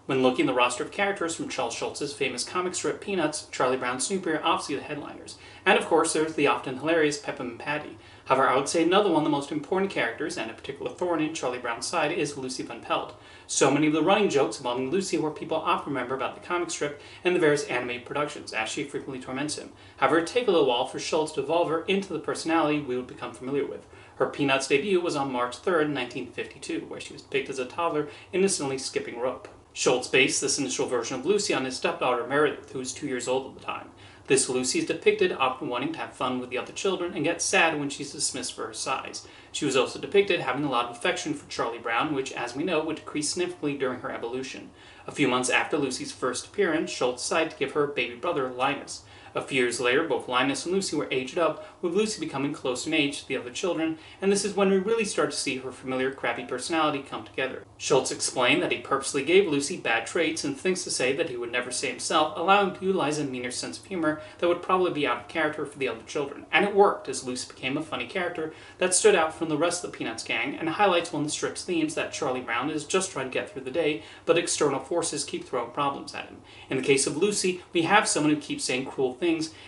When looking at the roster of characters from Charles Schulz's famous comic strip Peanuts, Charlie Brown and Snoopy are obviously the headliners. And of course, there's the often hilarious Peppa and Patty. However, I would say another one of the most important characters, and a particular thorn in Charlie Brown's side, is Lucy Van Pelt. So many of the running jokes involving Lucy were people often remember about the comic strip and the various animated productions, as she frequently torments him. However, it take a little while for Schulz to evolve her into the personality we would become familiar with. Her Peanuts debut was on March 3rd, 1952, where she was depicted as a toddler innocently skipping rope. Schulz based this initial version of Lucy on his stepdaughter Meredith, who was 2 years old at the time. This Lucy is depicted often wanting to have fun with the other children and gets sad when she's dismissed for her size. She was also depicted having a lot of affection for Charlie Brown, which, as we know, would decrease significantly during her evolution. A few months after Lucy's first appearance, Schulz decided to give her a baby brother, Linus. A few years later, both Linus and Lucy were aged up, with Lucy becoming close in age to the other children, and this is when we really start to see her familiar crappy personality come together. Schulz explained that he purposely gave Lucy bad traits and things to say that he would never say himself, allowing him to utilize a meaner sense of humor that would probably be out of character for the other children. And it worked, as Lucy became a funny character that stood out from the rest of the Peanuts gang and highlights one of the strip's themes that Charlie Brown is just trying to get through the day, but external forces keep throwing problems at him. In the case of Lucy, we have someone who keeps saying cruel things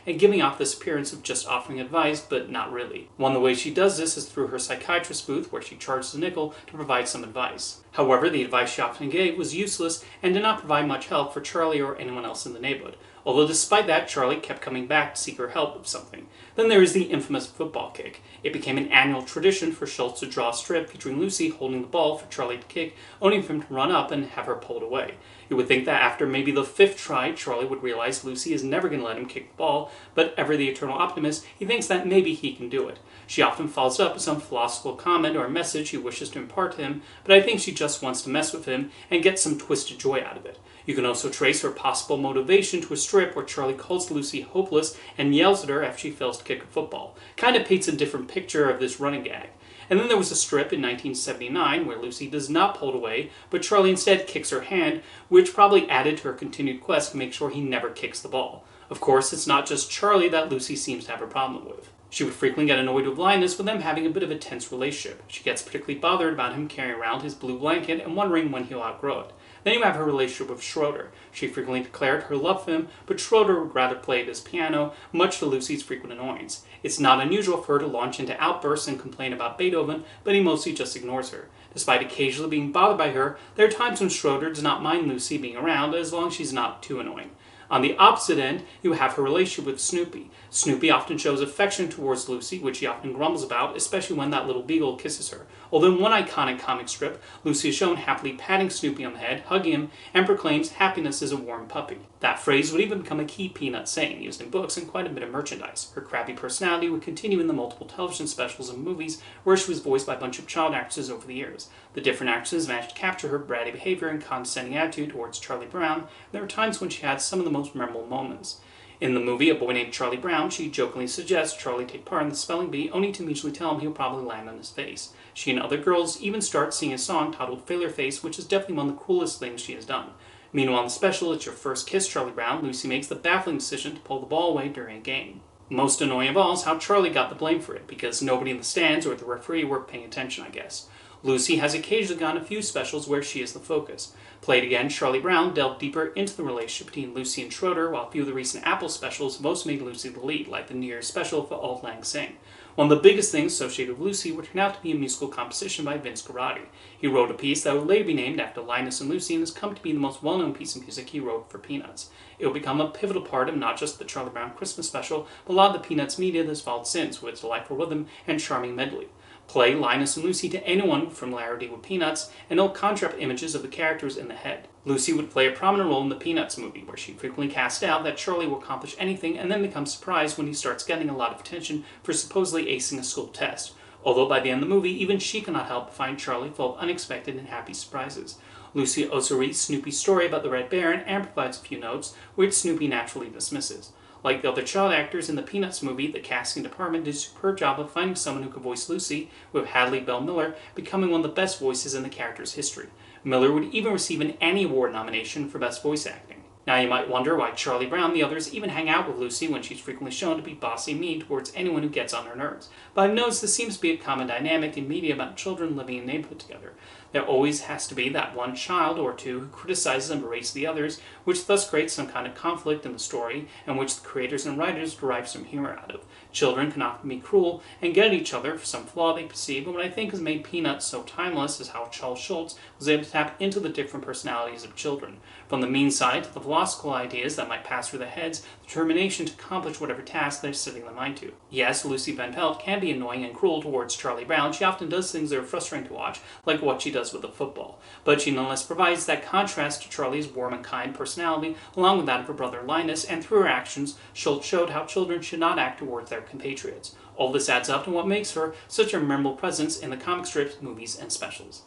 and giving off this appearance of just offering advice, but not really. One of the ways she does this is through her psychiatrist booth, where she charges a nickel to provide some advice. However, the advice she often gave was useless and did not provide much help for Charlie or anyone else in the neighborhood. Although despite that, Charlie kept coming back to seek her help with something. Then there is the infamous football kick. It became an annual tradition for Schulz to draw a strip featuring Lucy holding the ball for Charlie to kick, only for him to run up and have her pulled away. You would think that after maybe the 5th try, Charlie would realize Lucy is never going to let him kick the ball, but ever the eternal optimist, he thinks that maybe he can do it. She often follows up with some philosophical comment or message she wishes to impart to him, but I think she just wants to mess with him and get some twisted joy out of it. You can also trace her possible motivation to a strip where Charlie calls Lucy hopeless and yells at her after she fails to kick a football. Kind of paints a different picture of this running gag. And then there was a strip in 1979 where Lucy does not pull it away, but Charlie instead kicks her hand, which probably added to her continued quest to make sure he never kicks the ball. Of course, it's not just Charlie that Lucy seems to have a problem with. She would frequently get annoyed with Linus with them having a bit of a tense relationship. She gets particularly bothered about him carrying around his blue blanket and wondering when he'll outgrow it. Then you have her relationship with Schroeder. She frequently declared her love for him, but Schroeder would rather play his piano, much to Lucy's frequent annoyance. It's not unusual for her to launch into outbursts and complain about Beethoven, but he mostly just ignores her. Despite occasionally being bothered by her, there are times when Schroeder does not mind Lucy being around as long as she's not too annoying. On the opposite end, you have her relationship with Snoopy. Snoopy often shows affection towards Lucy, which he often grumbles about, especially when that little beagle kisses her. Although in one iconic comic strip, Lucy is shown happily patting Snoopy on the head, hugging him, and proclaims happiness is a warm puppy. That phrase would even become a key Peanut saying, used in books and quite a bit of merchandise. Her crappy personality would continue in the multiple television specials and movies, where she was voiced by a bunch of child actresses over the years. The different actresses managed to capture her bratty behavior and condescending attitude towards Charlie Brown, and there were times when she had some of the most memorable moments. In the movie A Boy Named Charlie Brown, she jokingly suggests Charlie take part in the spelling bee, only to immediately tell him he'll probably land on his face. She and other girls even start singing a song titled Failure Face, which is definitely one of the coolest things she has done. Meanwhile, in the special It's Your First Kiss, Charlie Brown, Lucy makes the baffling decision to pull the ball away during a game. Most annoying of all is how Charlie got the blame for it, because nobody in the stands or the referee were paying attention, I guess. Lucy has occasionally gotten a few specials where she is the focus. Played Again, Charlie Brown delved deeper into the relationship between Lucy and Schroeder, while a few of the recent Apple specials most made Lucy the lead, like the New Year's special for Auld Lang Syne. One of the biggest things associated with Lucy would turn out to be a musical composition by Vince Guaraldi. He wrote a piece that would later be named after Linus and Lucy and has come to be the most well-known piece of music he wrote for Peanuts. It will become a pivotal part of not just the Charlie Brown Christmas special, but a lot of the Peanuts media that's followed since, with its delightful rhythm and charming medley. Play Linus and Lucy to anyone with familiarity with Peanuts, and it'll conjure up images of the characters in the head. Lucy would play a prominent role in the Peanuts movie, where she frequently casts out that Charlie will accomplish anything and then becomes surprised when he starts getting a lot of attention for supposedly acing a school test. Although by the end of the movie, even she cannot help but find Charlie full of unexpected and happy surprises. Lucy also reads Snoopy's story about the Red Baron and provides a few notes, which Snoopy naturally dismisses. Like the other child actors in the Peanuts movie, the casting department did a superb job of finding someone who could voice Lucy, with Hadley Bell Miller becoming one of the best voices in the character's history. Miller would even receive an Annie Award nomination for Best Voice Acting. Now you might wonder why Charlie Brown and the others even hang out with Lucy when she's frequently shown to be bossy mean towards anyone who gets on her nerves. But I've noticed this seems to be a common dynamic in media about children living in a neighborhood together. There always has to be that one child or two who criticizes and berates the others, which thus creates some kind of conflict in the story, and which the creators and writers derive some humor out of. Children can often be cruel and get at each other for some flaw they perceive, but what I think has made Peanuts so timeless is how Charles Schulz was able to tap into the different personalities of children. From the mean side to the philosophical ideas that might pass through their heads, the determination to accomplish whatever task they're setting their mind to. Yes, Lucy Van Pelt can be annoying and cruel towards Charlie Brown. She often does things that are frustrating to watch, like what she does with the football. But she nonetheless provides that contrast to Charlie's warm and kind personality, along with that of her brother Linus, and through her actions, Schulz showed how children should not act towards their compatriots. All this adds up to what makes her such a memorable presence in the comic strips, movies, and specials.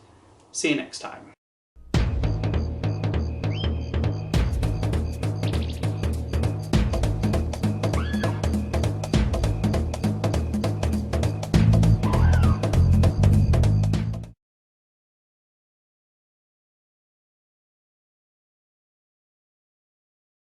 See you next time.